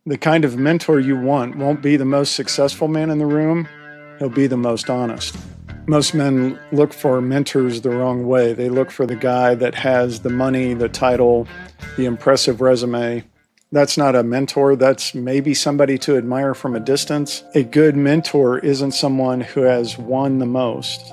The kind of mentor you want won't be the most successful man in the room. He'll be the most honest. Most men look for mentors the wrong way. They look for the guy that has the money, the title, the impressive resume. That's not a mentor. That's maybe somebody to admire from a distance. A good mentor isn't someone who has won the most.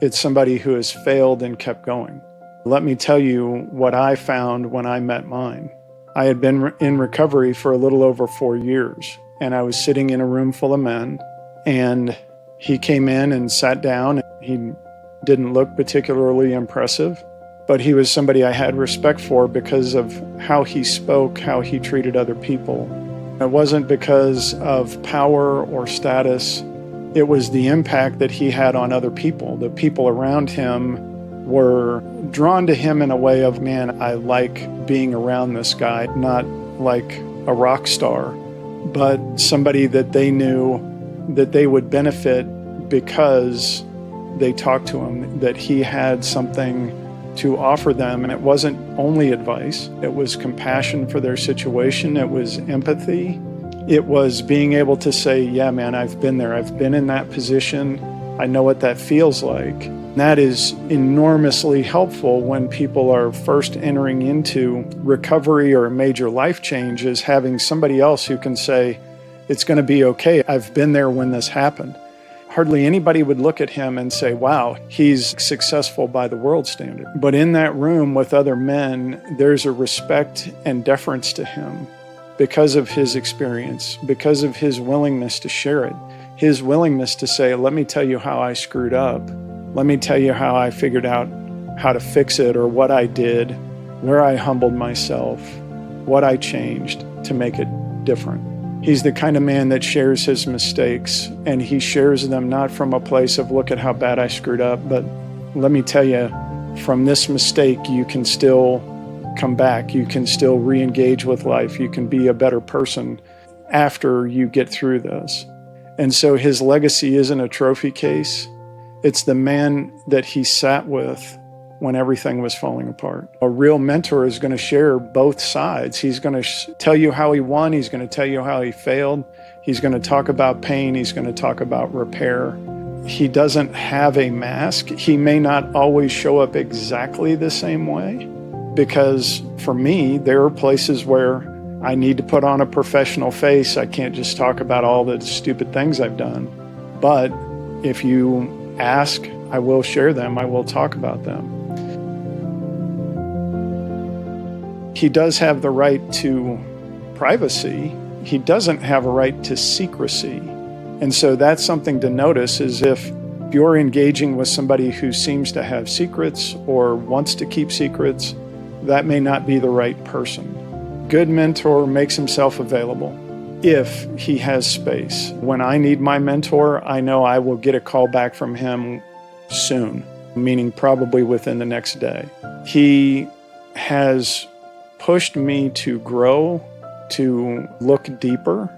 It's somebody who has failed and kept going. Let me tell you what I found when I met mine. I had been in recovery for a little over 4 years, and I was sitting in a room full of men, and he came in and sat down. He didn't look particularly impressive, but he was somebody I had respect for because of how he spoke, how he treated other people. It wasn't because of power or status. It was the impact that he had on other people. The people around him were drawn to him in a way of, man, I like being around this guy, not like a rock star, but somebody that they knew that they would benefit because they talked to him, that he had something to offer them. And it wasn't only advice. It was compassion for their situation. It was empathy. It was being able to say, yeah, man, I've been there. I've been in that position. I know what that feels like. That is enormously helpful when people are first entering into recovery or a major life change, is having somebody else who can say, it's going to be okay. I've been there when this happened. Hardly anybody would look at him and say, wow, he's successful by the world standard. But in that room with other men, there's a respect and deference to him because of his experience, because of his willingness to share it, his willingness to say, let me tell you how I screwed up. Let me tell you how I figured out how to fix it, or what I did, where I humbled myself, what I changed to make it different. He's the kind of man that shares his mistakes, and he shares them not from a place of, look at how bad I screwed up, but let me tell you, from this mistake, you can still come back. You can still re-engage with life. You can be a better person after you get through this. And so his legacy isn't a trophy case. It's the man that he sat with when everything was falling apart. A real mentor is going to share both sides. He's going to tell you how he won. He's going to tell you how he failed. He's going to talk about pain. He's going to talk about repair. He doesn't have a mask. He may not always show up exactly the same way, because for me, there are places where I need to put on a professional face. I can't just talk about all the stupid things I've done. But if you ask, I will share them. I will talk about them. He does have the right to privacy. He doesn't have a right to secrecy. And so that's something to notice, is if you're engaging with somebody who seems to have secrets or wants to keep secrets, that may not be the right person. Good mentor makes himself available if he has space. When I need my mentor, I know I will get a call back from him soon, meaning probably within the next day. He has pushed me to grow, to look deeper,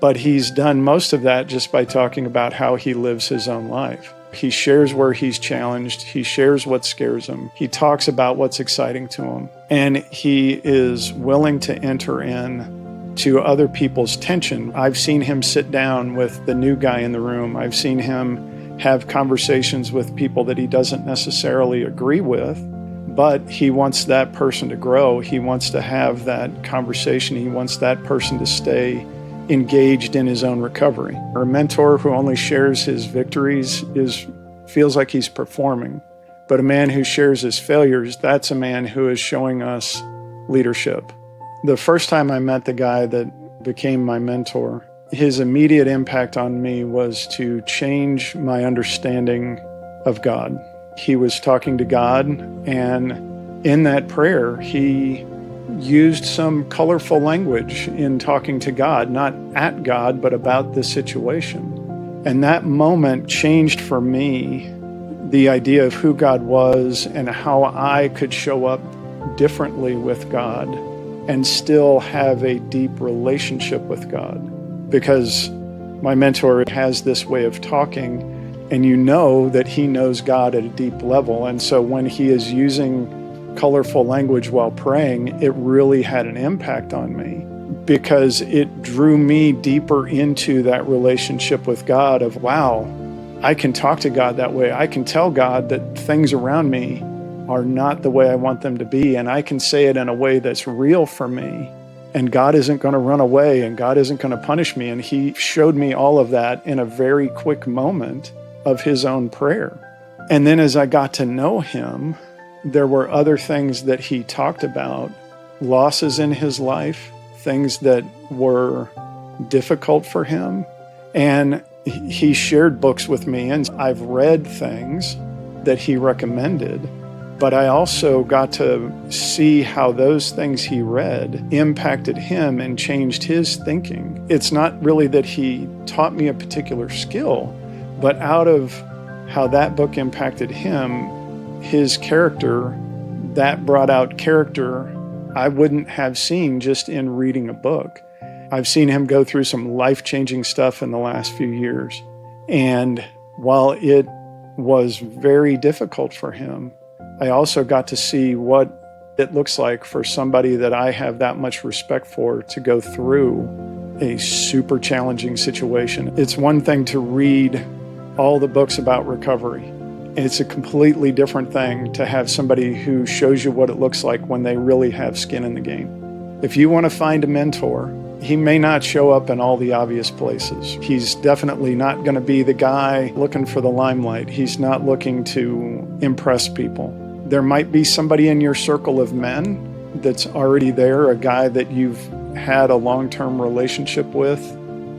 but he's done most of that just by talking about how he lives his own life. He shares where he's challenged. He shares what scares him. He talks about what's exciting to him. And he is willing to enter in to other people's tension. I've seen him sit down with the new guy in the room. I've seen him have conversations with people that he doesn't necessarily agree with, but he wants that person to grow. He wants to have that conversation. He wants that person to stay engaged in his own recovery. A mentor who only shares his victories feels like he's performing. But a man who shares his failures, that's a man who is showing us leadership. The first time I met the guy that became my mentor, his immediate impact on me was to change my understanding of God. He was talking to God, and in that prayer, he used some colorful language in talking to God, not at God, but about the situation. And that moment changed for me the idea of who God was and how I could show up differently with God and still have a deep relationship with God. Because my mentor has this way of talking, and you know that he knows God at a deep level. And so when he is using colorful language while praying, it really had an impact on me. because it drew me deeper into that relationship with God of, wow, I can talk to God that way. I can tell God that things around me are not the way I want them to be. And I can say it in a way that's real for me. And God isn't going to run away, and God isn't going to punish me. And he showed me all of that in a very quick moment of his own prayer. And then as I got to know him, there were other things that he talked about, losses in his life, things that were difficult for him. And he shared books with me, and I've read things that he recommended. But I also got to see how those things he read impacted him and changed his thinking. It's not really that he taught me a particular skill, but out of how that book impacted him, his character, that brought out character I wouldn't have seen just in reading a book. I've seen him go through some life-changing stuff in the last few years. And while it was very difficult for him, I also got to see what it looks like for somebody that I have that much respect for to go through a super challenging situation. It's one thing to read all the books about recovery. It's a completely different thing to have somebody who shows you what it looks like when they really have skin in the game. If you want to find a mentor, he may not show up in all the obvious places. He's definitely not going to be the guy looking for the limelight. He's not looking to impress people. There might be somebody in your circle of men that's already there, a guy that you've had a long-term relationship with,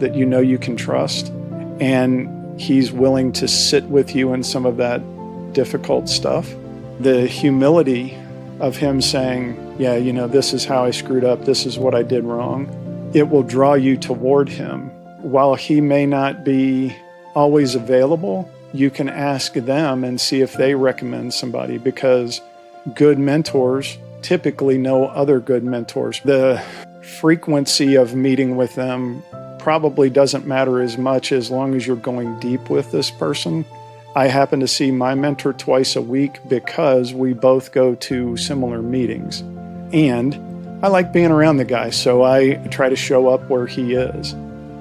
that you know you can trust, and he's willing to sit with you in some of that difficult stuff. The humility of him saying, yeah, this is how I screwed up, this is what I did wrong, it will draw you toward him. While he may not be always available, you can ask them and see if they recommend somebody, because good mentors typically know other good mentors. The frequency of meeting with them probably doesn't matter as much as long as you're going deep with this person. I happen to see my mentor twice a week because we both go to similar meetings. And I like being around the guy, so I try to show up where he is.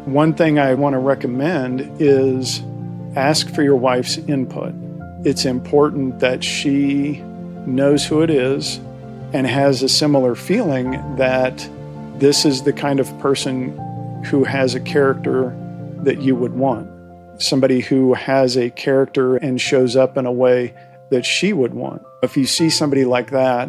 One thing I want to recommend is ask for your wife's input. It's important that she knows who it is and has a similar feeling that this is the kind of person who has a character that you would want. Somebody who has a character and shows up in a way that she would want. If you see somebody like that,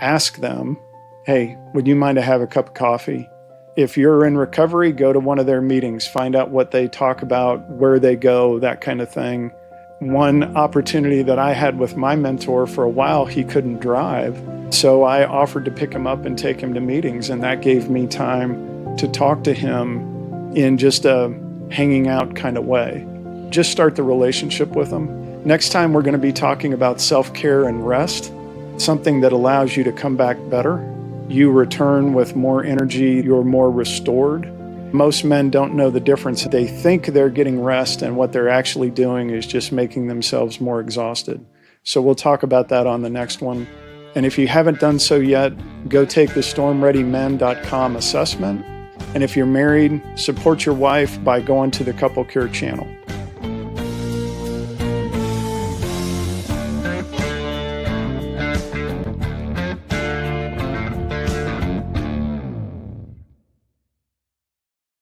ask them, hey, would you mind to have a cup of coffee? If you're in recovery, go to one of their meetings, find out what they talk about, where they go, that kind of thing. One opportunity that I had with my mentor, for a while, he couldn't drive. So I offered to pick him up and take him to meetings, and that gave me time to talk to him in just a hanging out kind of way. Just start the relationship with him. Next time, we're going to be talking about self-care and rest, something that allows you to come back better. You return with more energy, you're more restored. Most men don't know the difference. They think they're getting rest, and what they're actually doing is just making themselves more exhausted. So we'll talk about that on the next one. And if you haven't done so yet, go take the stormreadymen.com assessment. And if you're married, support your wife by going to the Couple Cure channel.